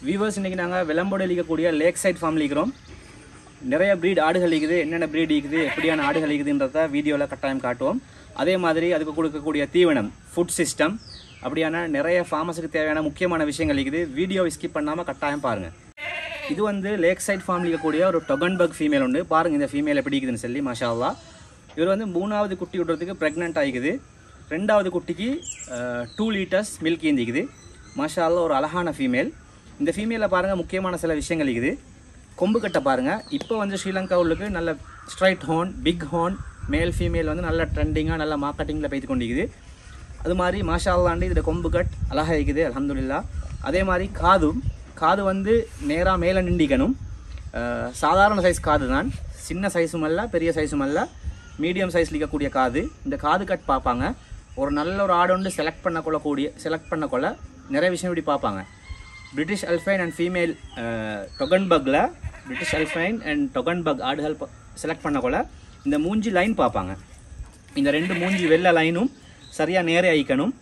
Viewers இன்றைக்கி நாங்கள் வெள்ளம்போடு இருக்கக்கூடிய லேக் சைட் ஃபார்மில் இருக்கிறோம். நிறைய ப்ரீட் ஆடுகள் இருக்குது, என்னென்ன ப்ரீட் இருக்குது, எப்படியான ஆடுகள் இருக்குதுன்றத வீடியோவில் கட்டாயம் காட்டுவோம். அதே மாதிரி அதுக்கு கொடுக்கக்கூடிய தீவனம், ஃபுட் சிஸ்டம், அப்படியான நிறைய ஃபார்மஸுக்கு தேவையான முக்கியமான விஷயங்கள் இருக்குது. வீடியோவை ஸ்கிப் பண்ணாமல் கட்டாயம் பாருங்கள். இது வந்து லேக் சைட் ஃபார்மில் இருக்கக்கூடிய ஒரு டொகன்பர்க் ஃபீமேல் உண்டு. பாருங்கள் இந்த ஃபீமேல் எப்படி இருக்குதுன்னு சொல்லி. மாஷா அல்லாஹ். இவர் வந்து 3வது குட்டி விடுறதுக்கு ப்ரெக்னென்ட் ஆகிக்குது. 2வது குட்டிக்கு 2 லிட்டர்ஸ் மில்க் ஈந்திக்குது. மாஷா அல்லாஹ், ஒரு அழகான ஃபீமேல். இந்த ஃபீமேலில் பாருங்கள் முக்கியமான சில விஷயங்கள் இருக்குது. கொம்பு கட்டை பாருங்கள். இப்போ வந்து ஸ்ரீலங்காவுக்கு நல்ல straight horn, big horn male female வந்து நல்ல ட்ரெண்டிங்காக நல்ல மார்க்கெட்டிங்கில் போய்த்து கொண்டிருக்குது. அது மாதிரி மாஷா அல்லாண்டு இதில் கொம்பு கட் அழகாக இருக்குது, அல்ஹம்துலில்லாஹ். அதே மாதிரி காது வந்து நேராக மேலே நிண்டிக்கணும். சாதாரண சைஸ் காது தான், சின்ன சைஸும் அல்ல, பெரிய சைஸும் அல்ல, மீடியம் சைஸில் இருக்கக்கூடிய காது. இந்த காது கட் பார்ப்பாங்க. ஒரு நல்ல ஒரு ஆடு வந்து செலக்ட் பண்ணக்கொள்ள நிறைய விஷயம் இப்படி பார்ப்பாங்க. பிரிட்டிஷ் அல்ஃபைன் அண்ட் ஃபீமேல் டொகன்பர்கில் பிரிட்டிஷ் அல்ஃபைன் அண்ட் டொகன்பர்க் ஆடுகள் செலக்ட் பண்ணக்கொள்ள இந்த மூஞ்சி லைன் பார்ப்பாங்க. இந்த 2 மூஞ்சி வெள்ளை லைனும் சரியாக நேரே ஆயிக்கணும்.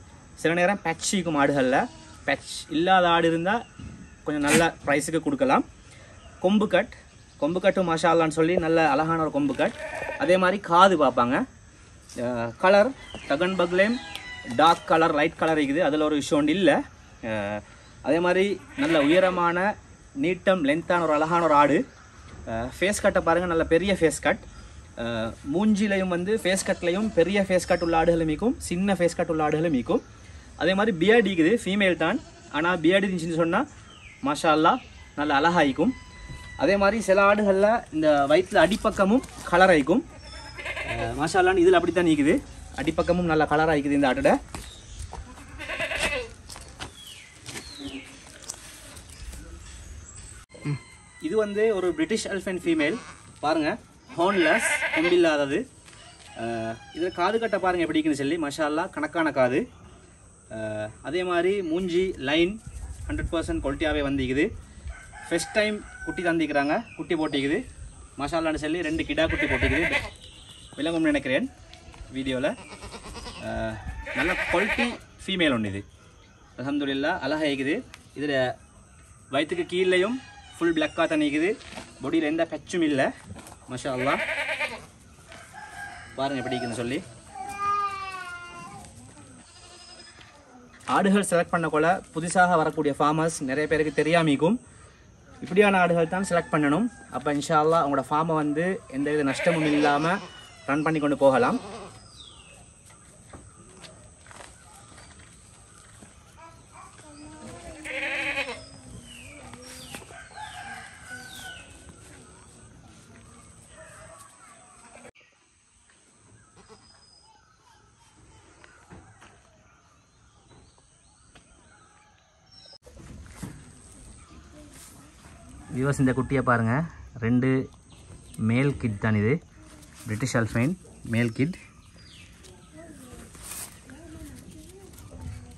சில நேரம் பேட்ச் இருக்கும் ஆடுகளில். பேட்ச் இல்லாத ஆடு இருந்தால் கொஞ்சம் நல்ல ப்ரைஸுக்கு கொடுக்கலாம். கொம்பு கட்டும் மாஷா அல்லான்னு சொல்லி நல்ல அழகான ஒரு கொம்பு கட். அதே மாதிரி காது பார்ப்பாங்க. கலர் டொகன்பர்க்லேயும் டார்க் கலர், லைட் கலர் இருக்குது, அதில் ஒரு இஷ்யூ ஒன்று இல்லை. அதே மாதிரி நல்ல உயரமான நீட்டம் லென்த்தான ஒரு அழகான ஒரு ஆடு. ஃபேஸ் கட்டை பாருங்கள், நல்ல பெரிய ஃபேஸ் கட். மூஞ்சிலையும் வந்து ஃபேஸ் கட்லையும் பெரிய ஃபேஸ் கட் உள்ள ஆடுகளும் மீக்கும், சின்ன ஃபேஸ் கட் உள்ள ஆடுகளும் மீக்கும். அதே மாதிரி பியர்டு இருக்குது, ஃபீமேல் தான். ஆனால் பியர்டு இருந்துச்சுன்னு சொன்னால் மாஷா அல்லாஹ் நல்ல அழகாயிக்கும். அதே மாதிரி சில ஆடுகளில் இந்த வயிற்றில் அடிப்பக்கமும் கலர் ஆகிக்கும். மாஷா அல்லான்னு இதில் அப்படி தான் நீக்குது, அடிப்பக்கமும் நல்ல கலர் ஆகிக்குது இந்த ஆட்டோட. இது வந்து ஒரு பிரிட்டிஷ் அல்ஃபைன் ஃபீமேல். பாருங்கள், ஹார்ன்லெஸ், கொம்பில்லாதது. இதில் காது கட்டை பாருங்கள் எப்படி இருக்குன்னு சொல்லி. மாஷா அல்லாஹ், கணக்கான காது. அதே மாதிரி மூஞ்சி லைன் 100% குவாலிட்டியாகவே வந்துக்குது. ஃபர்ஸ்ட் டைம் குட்டி தந்திக்கிறாங்க, குட்டி போட்டிக்குது. மாஷா அல்லான்னு சொல்லி 2 கிடா குட்டி போட்டிக்குது. விளங்கும்னு நினைக்கிறேன் வீடியோவில். நல்ல குவாலிட்டி ஃபீமேல் ஒன்று இது, அல்ஹம்துலில்லாஹ். அழகாக இருக்குது. இதில் வயிற்றுக்கு கீழேயும் ஃபுல் பிளாக்காக தான் இருக்குது. பாடியில் எந்த பச்சும் இல்லை. மாஷா அல்லாஹ், பாருங்கள் எப்படி இருக்குன்னு சொல்லி. ஆடுகள் செலக்ட் பண்ணக்கொள்ள புதுசாக வரக்கூடிய ஃபார்மர்ஸ் நிறைய பேருக்கு தெரியாமிக்கும். இப்படியான ஆடுகள் தான் செலக்ட் பண்ணணும். அப்போ இன்ஷா அல்லாஹ் அவங்களோட ஃபார்மை வந்து எந்தவித நஷ்டமும் இல்லாமல் ரன் பண்ணி கொண்டு போகலாம். வியூவர்ஸ், இந்த குட்டியை பாருங்கள். 2 மேல் கிட் தான் இது, பிரிட்டிஷ் அல்ஃபைன் மேல் கிட்.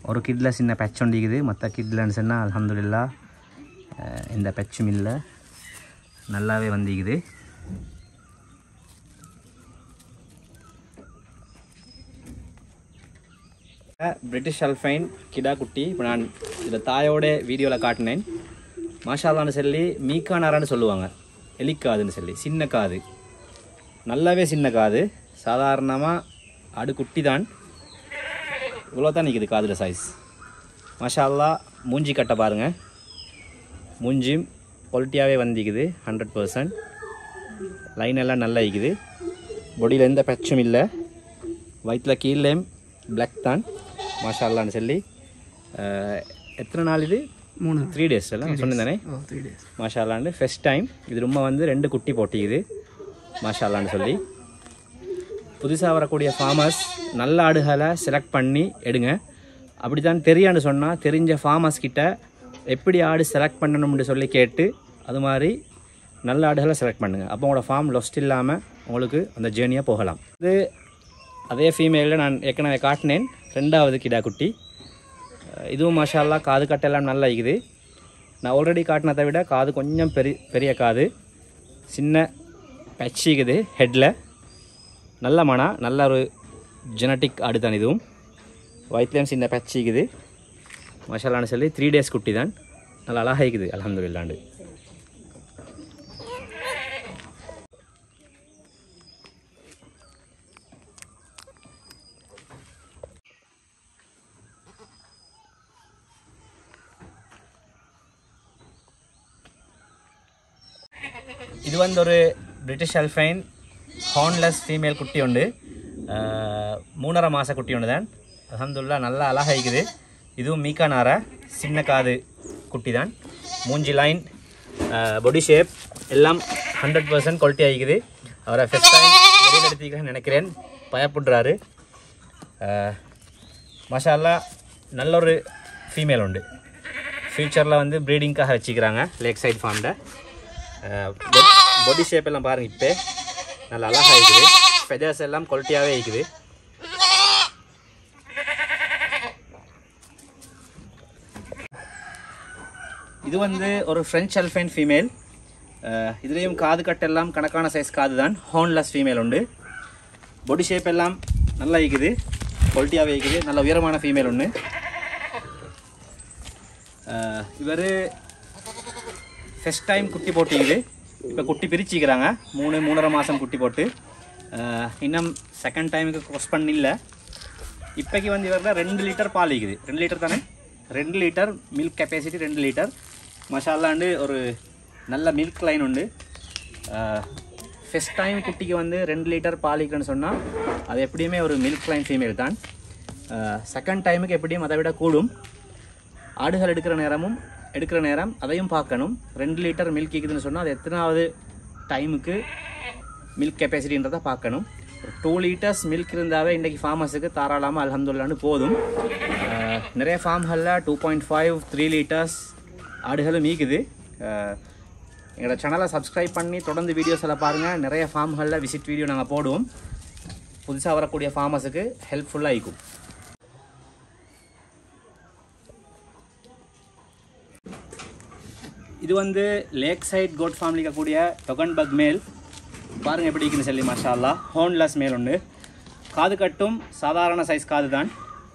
ஒரு கிட்டில் சின்ன பேட்ச் ஒண்டிக்குது, மற்ற கிட்லன்னு சொன்னால் அல்ஹம்துலில்லாஹ் இந்த பேட்சும் இல்லை, நல்லாவே வந்திக்குது. பிரிட்டிஷ் அல்ஃபைன் கிடா குட்டி இப்போ நான் இதில் தாயோட வீடியோவில் காட்டினேன். மாஷா அல்லான்னு சொல்லி மீக்கானாரான்னு சொல்லுவாங்க, எலிக்காதுன்னு சொல்லி. சின்ன காது, நல்லாவே சின்ன காது. சாதாரணமாக ஆடு குட்டி தான், இவ்வளோ தான் நிற்குது காதில் சைஸ். மாஷா அல்லாஹ். மூஞ்சி கட்டை பாருங்கள், மூஞ்சியும் குவாலிட்டியாகவே வந்திக்குது, 100%. லைன் எல்லாம் நல்லா இருக்குது. பாடியில் எந்த பச்சும் இல்லை. வயிற்றில் கீழேயும் பிளாக் தான். மாஷா அல்லான்னு சொல்லி. எத்தனை நாள் இது? 3 days எல்லாம் சொன்னேன். மாஷா அல்லாண்டு ஃபர்ஸ்ட் டைம் இது ரொம்ப வந்து 2 குட்டி போட்டிக்குது. மாஷா அல்லான்னு சொல்லி. புதுசாக வரக்கூடிய ஃபார்மர்ஸ் நல்ல ஆடுகளை செலக்ட் பண்ணி எடுங்க. அப்படி தான் தெரியான்னு சொன்னால் தெரிஞ்ச ஃபார்மர்ஸ் கிட்ட எப்படி ஆடு செலக்ட் பண்ணணும்னு சொல்லி கேட்டு அது மாதிரி நல்ல ஆடுகளை செலக்ட் பண்ணுங்கள். அப்போ உங்களோட ஃபார்ம் லொஸ்ட் இல்லாமல் உங்களுக்கு அந்த ஜேர்னியாக போகலாம். இது அதே ஃபீமேலில் நான் ஏற்கனவே காட்டினேன், 2வது கிடா குட்டி. இதுவும் மாஷா அல்லாஹ் காது கட்டெல்லாம் நல்லா இருக்குது. நான் ஆல்ரெடி காட்டினதை விட காது கொஞ்சம் பெரிய காது, சின்ன பச்சிக்குது ஹெட்டில். நல்ல மனா, நல்ல ஒரு ஜெனட்டிக் ஆடு தான் இதுவும். வயிற்றுலையும் சின்ன பச்சிக்குது. மாஷா அல்லான்னு சொல்லி 3 days குட்டி தான். நல்லா அழகாக இருக்குது அல்ஹம்துலில்லாஹ். இது வந்து ஒரு பிரிட்டிஷ் அல்ஃபைன் ஹார்ன்லெஸ் ஃபீமேல் குட்டி உண்டு. 3.5 மாத குட்டி ஒன்று தான். அல்ஹம்துலில்லாஹ் நல்லா அழகாக இருக்குது. இதுவும் மீக்கா நாரா சின்ன காது குட்டி தான். மூஞ்சி லைன் பாடி ஷேப் எல்லாம் 100% குவாலிட்டி ஆகிக்குது. அவரை ஃபஸ்ட் டைம் வெளியில் எடுத்துக்கிறேன்னு நினைக்கிறேன். பயப்படுறாரு. மாஷா அல்லாஹ் நல்ல ஒரு ஃபீமேல் உண்டு. ஃப்யூச்சரில் வந்து ப்ரீடிங்காக வச்சுக்கிறாங்க லேக் சைட் ஃபார்மில். பாடி ஷேப் எல்லாம் பாருங்கள், இப்போ நல்லா அழகாக இருக்குது. ஃபெதர்ஸ் எல்லாம் குவாலிட்டியாகவே இருக்குது. இது வந்து ஒரு ஃப்ரெஞ்ச் அல்ஃபைன் ஃபீமேல். இதுலேயும் காது கட்டெல்லாம் கணக்கான சைஸ் காது தான். ஹார்ன்லெஸ் ஃபீமேல் உண்டு. பாடி ஷேப் எல்லாம் நல்லா இருக்குது, குவாலிட்டியாகவே இருக்குது. நல்ல உயரமான ஃபீமேல் ஒன்று. இவர் ஃபஸ்ட் டைம் குட்டி போட்டிக்குது. இப்போ குட்டி பிரிச்சுக்கிறாங்க. 3.5 மாதம் குட்டி போட்டு இன்னும் செகண்ட் டைமுக்கு க்ராஸ் பண்ணில்லை. இப்போக்கி வந்து இவரில் 2 லிட்டர் பால் இருக்குது. 2 லிட்டர் தானே, 2 லிட்டர் மில்க் கெப்பாசிட்டி 2 லிட்டர். மாஷா அல்லாஹ் ஒரு நல்ல மில்க் லைன் உண்டு. ஃபஸ்ட் டைம் குட்டிக்கு வந்து 2 லிட்டர் பாலிக்குன்னு சொன்னால் அது எப்படியுமே ஒரு மில்க் லைன் ஃபீமேல் தான். செகண்ட் டைமுக்கு எப்படியும் அதை விட கூடும். ஆடுகள் எடுக்கிற நேரம் அதையும் பார்க்கணும். 2 லிட்டர் மில்க் இருக்குதுன்னு சொன்னால் அது எத்தனாவது டைமுக்கு மில்க் கெப்பாசிட்டின்றதை பார்க்கணும். ஒரு 2 லிட்டர்ஸ் மில்க் இருந்தாவே இன்றைக்கி ஃபார்மர்ஸுக்கு தாராளமாக அல்ஹம்துலில்லாஹ்னு போதும். நிறைய ஃபார்ம்களில் 2.5 3 லிட்டர்ஸ் ஆடுகளும் மீக்குது. எங்களோட சேனலை சப்ஸ்கிரைப் பண்ணி தொடர்ந்து வீடியோஸ் எல்லாம் பாருங்கள். நிறைய ஃபார்ம்களில் விசிட் வீடியோ நாங்கள் போடுவோம். புதுசாக வரக்கூடிய ஃபார்மர்ஸுக்கு ஹெல்ப்ஃபுல்லாக இருக்கும். இது வந்து லேக் சைட் கோட் ஃபார்மில் இருக்கக்கூடிய டொகன்பர்க் மேல். பாருங்கள் எப்படி இருக்குன்னு சொல்லி. மாஷா அல்லாஹ் ஹார்ன்லெஸ் மேல் ஒன்று. காது கட்டும் சாதாரண சைஸ் காது தான்.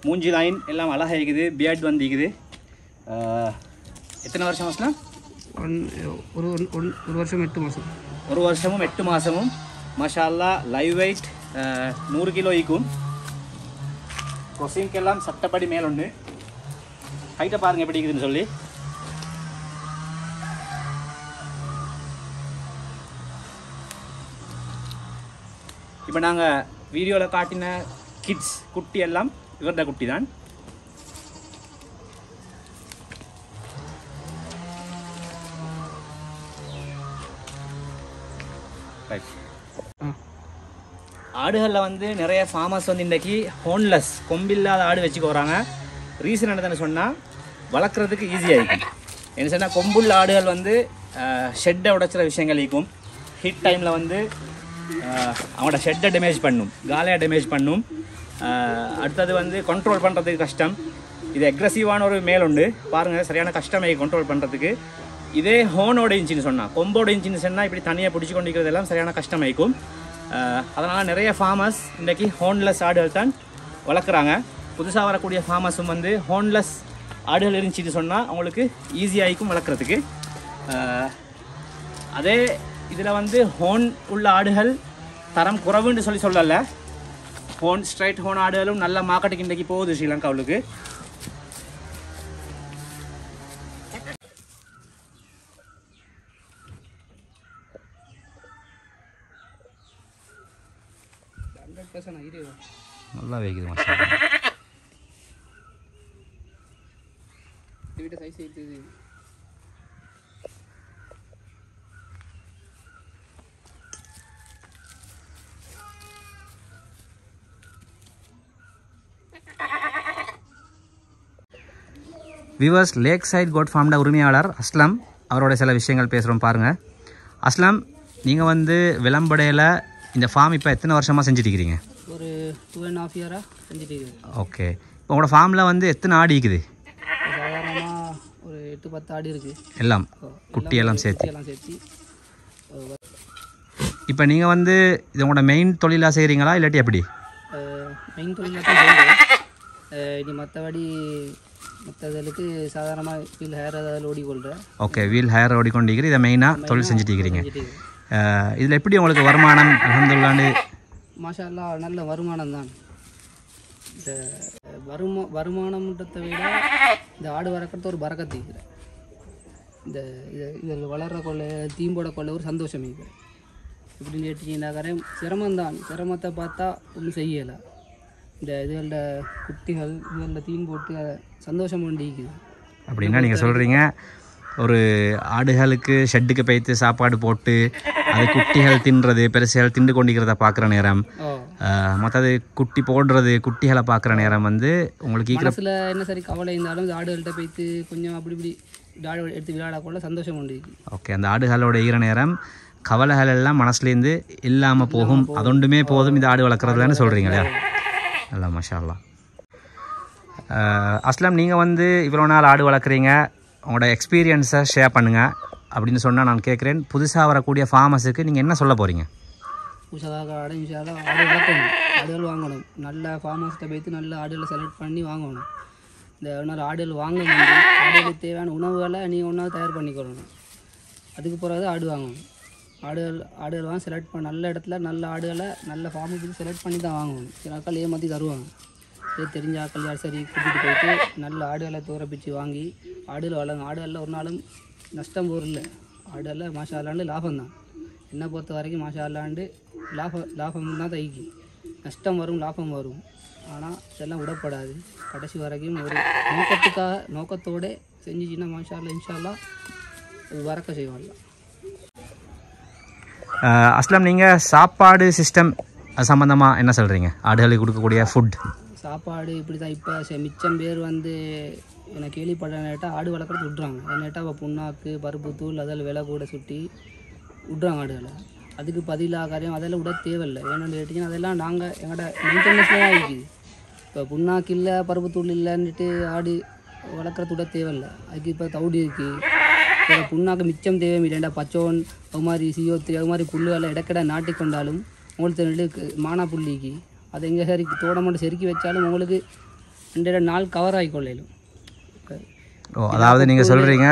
மூஞ்சி லைன் எல்லாம் அழகாக இருக்குது. பியர்ட் வந்து இருக்குது. எத்தனை வருஷம் ஆச்சுனா? ஒரு வருஷம் 8 மாதம். 1 வருஷமும் 8 மாதமும். மாஷா அல்லாஹ் லைவ் வெயிட் 100 கிலோ ஈக்கும். கொசிங்கெல்லாம் சட்டப்படி மேல் ஒன்று. ஹைட்டை பாருங்கள் எப்படி இருக்குதுன்னு சொல்லி. இப்போ நாங்கள் வீடியோவில் காட்டின கிட்ஸ் குட்டி எல்லாம் இவர்த குட்டி தான். ஆடுகளில் வந்து நிறைய ஃபார்மர்ஸ் வந்து இன்றைக்கி ஹோன்லெஸ் கொம்பில்லாத ஆடு வச்சுக்க வராங்க. ரீசன் என்னதுன்னு சொன்னால் வளர்க்குறதுக்கு ஈஸியாக இருக்கும். என்ன சொன்னால் கொம்புள்ள ஆடுகள் வந்து ஷெட்டை உடைச்சிற விஷயங்கள் இருக்கும். ஹீட் டைமில் வந்து அவங்களோட ஷெட்டை டேமேஜ் பண்ணும், காலையை டேமேஜ் பண்ணும். அடுத்தது வந்து கண்ட்ரோல் பண்ணுறதுக்கு கஷ்டம். இது அக்ரெசிவான ஒரு மேல் உண்டு. பாருங்கள், சரியான கஷ்டமை கண்ட்ரோல் பண்ணுறதுக்கு. இதே ஹோனோட இன்ச்சின்னு சொன்னால், கொம்போட இன்ச்சின்னு சொன்னால் இப்படி தனியாக பிடிச்சி கொண்டிருக்கிறது எல்லாம் சரியான கஷ்டமாயிக்கும். அதனால் நிறைய ஃபார்மர்ஸ் இன்றைக்கி ஹோன்லெஸ் ஆடுகள் தான் வளர்க்குறாங்க. புதுசாக வரக்கூடிய ஃபார்மர்ஸும் வந்து ஹோன்லெஸ் ஆடுகள் இருந்துச்சுன்னு சொன்னால் அவங்களுக்கு ஈஸியாகிக்கும் வளர்க்குறதுக்கு. அதே இதில் வந்து ஹோன் உள்ள ஆடுகள் தரம் குறைவுன்னு சொல்லலை. ஹோன் ஸ்ட்ரைட் ஹோன் ஆடுகளும் நல்ல மார்க்கெட்டுக்கு இன்றைக்கி போகுது ஸ்ரீலங்காவுக்கு. நல்லா வைக்குது வியூவர்ஸ். லேக் சைட் கோட் ஃபார்ம்ட உரிமையாளர் அஸ்லம் அவரோட சில விஷயங்கள் பேசுகிறோம் பாருங்கள். அஸ்லம், நீங்கள் வந்து விளம்படையில் இந்த ஃபார்ம் இப்போ எத்தனை வருஷமாக செஞ்சுட்டு? ஒரு 2.5 இயராக செஞ்சுட்டு. ஓகே. இப்போ உங்களோட ஃபார்மில் வந்து எத்தனை ஆடு இருக்குது? சாதாரணமாக ஒரு 8-10 ஆடு இருக்குது. எல்லாம் குட்டியெல்லாம் சேர்த்து. இப்போ நீங்கள் வந்து இது உங்களோட மெயின் தொழிலாக செய்கிறீங்களா இல்லாட்டி எப்படி? மெயின் தொழிலாக தான் செய்யுங்க. இனி மற்றபடி மற்றதுக்கு சாதாரணமாக வீல் ஹேர் அதில் ஓடிக்கொள்கிறேன். ஓகே, வீல் ஹேர் ஓடிக்கொண்டிருக்கிறீங்க. இதை மெயினாக தொழில் செஞ்சுட்டு இதில் எப்படி உங்களுக்கு வருமானம்? அல்ஹம்துலில்லாஹ் மாஷா அல்லாஹ் நல்ல வருமானம் தான். இந்த வருமானம்ன்றதை விட இந்த ஆடு வளர்க்குறது ஒரு பரக்கத்து இருக்கிறேன். இந்த இதில் வளர்கிற கொள்ளை தீம்போட கொள்ளை ஒரு சந்தோஷம் இருக்கிறேன். இப்படின்னு கேட்டீங்கன்னாக்கறே சிரமம்தான். சிரமத்தை பார்த்தா ஒன்றும் செய்யலை. இந்த இதுகளில் குட்டிகள் இதுகளில் தீன் போட்டு சந்தோஷம் கொண்டிருக்குது. அப்படின்னா நீங்கள் சொல்கிறீங்க ஒரு ஆடுகளுக்கு ஷெட்டுக்கு பைத்து சாப்பாடு போட்டு அது குட்டிகள் தின்றது பெருசுகள் திண்டு கொண்டிருக்கிறத பார்க்குற நேரம், மற்றது குட்டி போடுறது குட்டிகளை பார்க்குற நேரம் வந்து உங்களுக்கு மனசில் என்ன சரி கவலை இருந்தாலும் இந்த ஆடுகள்கிட்ட போய்த்து கொஞ்சம் அப்படி இப்படி ஆடு எடுத்து விளையாடக்குள்ள சந்தோஷம் கொண்டிருக்கு. ஓகே, அந்த ஆடுகளோட ஈர நேரம் கவலைகள் எல்லாம் மனசுலேருந்து இல்லாமல் போகும். அதொண்டுமே போதும் இந்த ஆடு வளர்க்குறதுலன்னு சொல்கிறீங்க இல்லையா? நல்லா மாஷா அல்லாஹ். அஸ்லம், நீங்கள் வந்து இவ்வளோ நாள் ஆடு வளர்க்குறீங்க, உங்களோட எக்ஸ்பீரியன்ஸை ஷேர் பண்ணுங்கள் அப்படின்னு சொன்னால் நான் கேட்குறேன். புதுசாக வரக்கூடிய ஃபார்மஸுக்கு நீங்கள் என்ன சொல்ல போகிறீங்க? புதுசாக ஆடு வளர்க்கணும், ஆடுகள் வாங்கணும். நல்ல ஃபார்மர்ஸ்கிட்ட போய்த்து நல்ல ஆடுகளை செலக்ட் பண்ணி வாங்கணும். இந்த இன்னொரு ஆடுகள் வாங்க முடியும். ஆடுகளுக்கு தேவையான உணவுகளை நீங்கள் ஒன்றா தயார் பண்ணிக்கொள்ளணும். அதுக்கு பிறகு ஆடு வாங்கணும். ஆடுகள் வாங்க செலக்ட் பண்ண நல்ல இடத்துல நல்ல ஆடுகளை நல்ல ஃபார்முக்கு செலக்ட் பண்ணி தான் வாங்கணும். சில ஆட்கள் ஏமாற்றி தருவாங்க. தெரிஞ்ச ஆட்கள் யார் சரி கூட்டிகிட்டு போயிட்டு நல்ல ஆடுகளை தூரப்பிச்சு வாங்கி ஆடுகள் வளங்க. ஆடுகளில் ஒரு நாளும் நஷ்டம் போரில்லை. ஆடுகளில் மாஷா அல்லாண்டு லாபம் தான். என்னை பொறுத்த வரைக்கும் மாஷா அல்லாண்டு லாபம் தான் தைக்கு. நஷ்டம் வரும், லாபம் வரும். ஆனால் இதெல்லாம் விடப்படாது. கடைசி வரைக்கும் ஒரு நோக்கத்தோடு செஞ்சுச்சின்னா மாஷா அல்லா இன்ஷா அல்லாஹ் வரக்க செய்வாங்க. அஸ்லாம், நீங்கள் சாப்பாடு சிஸ்டம் சம்மந்தமாக என்ன சொல்கிறீங்க? ஆடுகளுக்கு கொடுக்கக்கூடிய ஃபுட் சாப்பாடு இப்படி தான். இப்போ மிச்சம் பேர் வந்து எனக்கு கேள்விப்பட்ட நேட்டால் ஆடு வளர்க்குறது விட்றாங்க. நேட்டால் அவள் புண்ணாக்கு பருப்பு தூள் அதில் விலை கூட சுட்டி விட்றாங்க ஆடுகளை. அதுக்கு பதிலாக காரியம் அதெல்லாம் விட தேவையில்லை. ஏன்னு கேட்டிங்கன்னா அதெல்லாம் நாங்கள் எங்களோட மெயின்டெனன்ஸில் தான் இருக்குது. இப்போ புண்ணாக்கு இல்லை பருப்பு தூள் இல்லைன்னுட்டு ஆடு வளர்க்குறது விட தேவையில்லை. அதுக்கு இப்போ தவுடி இருக்குது. இப்போ புண்ணாக்கு மிச்சம் தேவை இல்லைண்டா பச்சோன் அது மாதிரி CO3 அது மாதிரி புல்லுகளை இடக்கடை நாட்டி கொண்டாலும் உங்களுக்கு மானா புள்ளிக்கு அது எங்கே சரி தோட மட்டும் செருக்கி வச்சாலும் உங்களுக்கு 2 நாள் கவர் ஆகிக்கொள்ளும். அதாவது நீங்கள் சொல்கிறீங்க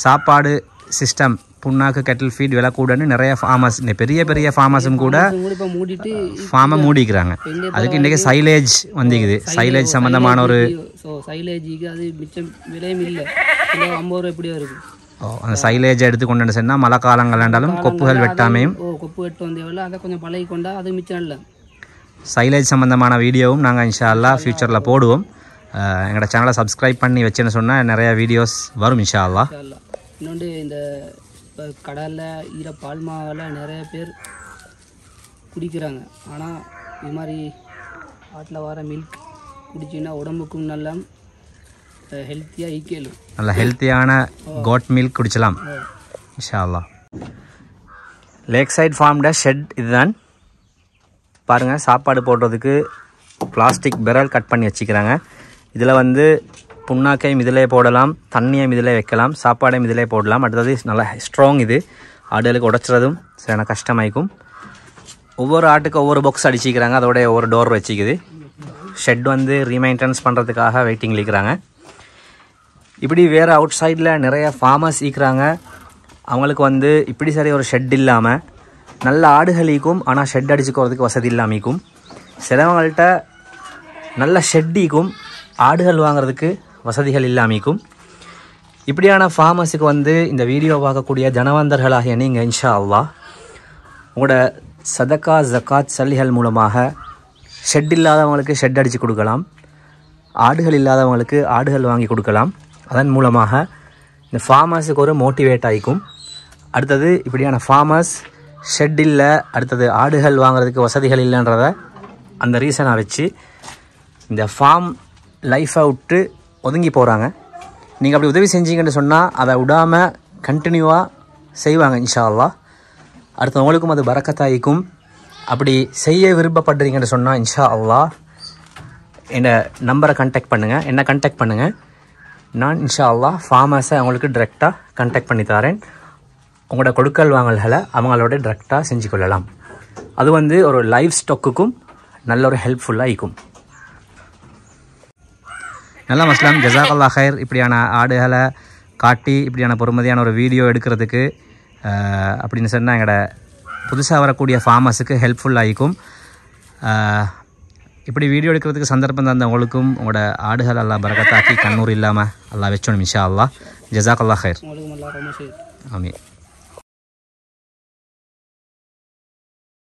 சாப்பாடு சிஸ்டம் புண்ணாக்கு கெட்டில் ஃபீட் விலை கூடன்னு நிறைய ஃபார்மர்ஸ், பெரிய பெரிய ஃபார்மர்ஸும் கூட இப்போ மூடிட்டு ஃபார்மை மூடிக்கிறாங்க. அதுக்கு இன்றைக்கி சைலேஜ் வந்துக்குது. சைலேஜ் சம்மந்தமான ஒரு சைலேஜுக்கு அது மிச்சம் விலையும் இல்லை. கிலோ 50 ரூபா எப்படியோ இருக்குது. அந்த சைலேஜை எடுத்து கொண்டு சொன்னால் மழை காலங்கள் இருந்தாலும் கொப்புகள் வெட்டாமையும் கொப்பு வெட்டு வந்தேவில்லை அதை கொஞ்சம் பழகி கொண்டா அது மிச்சம் இல்லை. சைலேஜ் சம்மந்தமான வீடியோவும் நாங்கள் இன்ஷா அல்லாஹ் ஃப்யூச்சரில் போடுவோம். எங்களோட சேனலை சப்ஸ்கிரைப் பண்ணி வச்சுன்னு சொன்னால் நிறையா வீடியோஸ் வரும் இன்ஷா அல்லாஹ். இன்னொன்று இந்த கடலில் ஈர பால்மாவில் நிறைய பேர் குடிக்கிறாங்க. ஆனால் இது மாதிரி ஆட்டில் வர மில்க் குடிச்சின்னா உடம்புக்கும் நல்லா ஹெல்த்தியாக ஈக்கலும். நல்ல ஹெல்த்தியான கோட் மில்க் குடிச்சலாம் இன்ஷா அல்லாஹ். லேக் சைட் ஃபார்ம்ட ஷெட் இதுதான் பாருங்கள். சாப்பாடு போடுறதுக்கு பிளாஸ்டிக் பெரல் கட் பண்ணி வச்சுக்கிறாங்க. இதில் வந்து புண்ணாக்கையும் இதிலே போடலாம், தண்ணியும் இதிலே வைக்கலாம், சாப்பாடையும் இதிலே போடலாம். அடுத்தது நல்லா ஸ்ட்ராங். இது ஆடுகளுக்கு உடைச்சிறதும் சரியான கஷ்டமாயிக்கும். ஒவ்வொரு ஆட்டுக்கு ஒவ்வொரு பாக்ஸ் அடிச்சிக்கிறாங்க. அதோட ஒவ்வொரு டோர் வச்சுக்குது. ஷெட் வந்து ரீமெயின்டெனன்ஸ் பண்ணுறதுக்காக வெயிட்டிங்கில் இருக்கிறாங்க. இப்படி வேறு அவுட் சைடில் நிறைய ஃபார்மர்ஸ் ஈக்கிறாங்க. அவங்களுக்கு வந்து இப்படி சரி ஒரு ஷெட் இல்லாமல் நல்ல ஆடுகளிக்கும் ஆனால் ஷெட் அடிச்சுக்கிறதுக்கு வசதி இல்லாமிக்கும். சிலவங்கள்ட்ட நல்ல ஷெட்டிக்கும் ஆடுகள் வாங்கிறதுக்கு வசதிகள் இல்லாமிக்கும். இப்படியான ஃபார்மர்ஸுக்கு வந்து இந்த வீடியோ பார்க்கக்கூடிய ஜனவந்தர்களாகிய நீங்கள் இன்ஷா அல்லாஹ் உங்களோட சதக்கா ஜக்காத் சல்லிகள் மூலமாக ஷெட் இல்லாதவங்களுக்கு ஷெட் அடித்து கொடுக்கலாம், ஆடுகள் இல்லாதவங்களுக்கு ஆடுகள் வாங்கி கொடுக்கலாம். அதன் மூலமாக இந்த ஃபார்மர்ஸுக்கு ஒரு மோட்டிவேட் ஆகிக்கும். அடுத்தது இப்படியான ஃபார்மர்ஸ் ஷெட் இல்லை, அடுத்தது ஆடுகள் வாங்குறதுக்கு வசதிகள் இல்லைன்றத அந்த ரீசனை வச்சு இந்த ஃபார்ம் லைஃப்பை விட்டு ஒதுங்கி போகிறாங்க. நீங்கள் அப்படி உதவி செஞ்சீங்கன்னு சொன்னால் அதை விடாமல் கண்டினியூவாக செய்வாங்க இன்ஷா அல்லாஹ். அடுத்தவங்களுக்கும் அது பரக்கத்தாயிக்கும். அப்படி செய்ய விருப்பப்படுறீங்கன்னு சொன்னால் இன்ஷா அல்லாஹ் என்னை நம்பரை கான்டாக்ட் பண்ணுங்கள், என்னை கான்டாக்ட் பண்ணுங்கள். நான் இன்ஷா அல்லாஹ் ஃபார்மர்ஸை அவங்களுக்கு டிரெக்டாக கான்டாக்ட் பண்ணி தரேன். உங்களோட கொடுக்கல் வாங்கல்களை அவங்களோட டிரெக்டாக செஞ்சு கொள்ளலாம். அது வந்து ஒரு லைஃப் ஸ்டாக்குக்கும் நல்ல ஒரு ஹெல்ப்ஃபுல்லாக இருக்கும். நல்ல மஸ்லாம் ஜஸாக்கல்லாஹ் ஹைர். இப்படியான ஆடுகளை காட்டி இப்படியான பொறுமதியான ஒரு வீடியோ எடுக்கிறதுக்கு அப்படின்னு சொன்னால் எங்களோட புதுசாக வரக்கூடிய ஃபார்மர்ஸுக்கு ஹெல்ப்ஃபுல்லாக இருக்கும். இப்படி வீடியோ எடுக்கிறதுக்கு சந்தர்ப்பம் தந்தவங்களுக்கும் உங்களோட ஆடுகள் அல்லாஹ் பரக்கத்தாக்கி கண்ணூர் இல்லாமல் அல்லாஹ் வச்சோணும் இன்ஷா அல்லாஹ். ஜஸாக்கல்லாஹ் ஹைர். உங்களுக்கு நல்லா ரொம்ப சரி. ஆமீன்.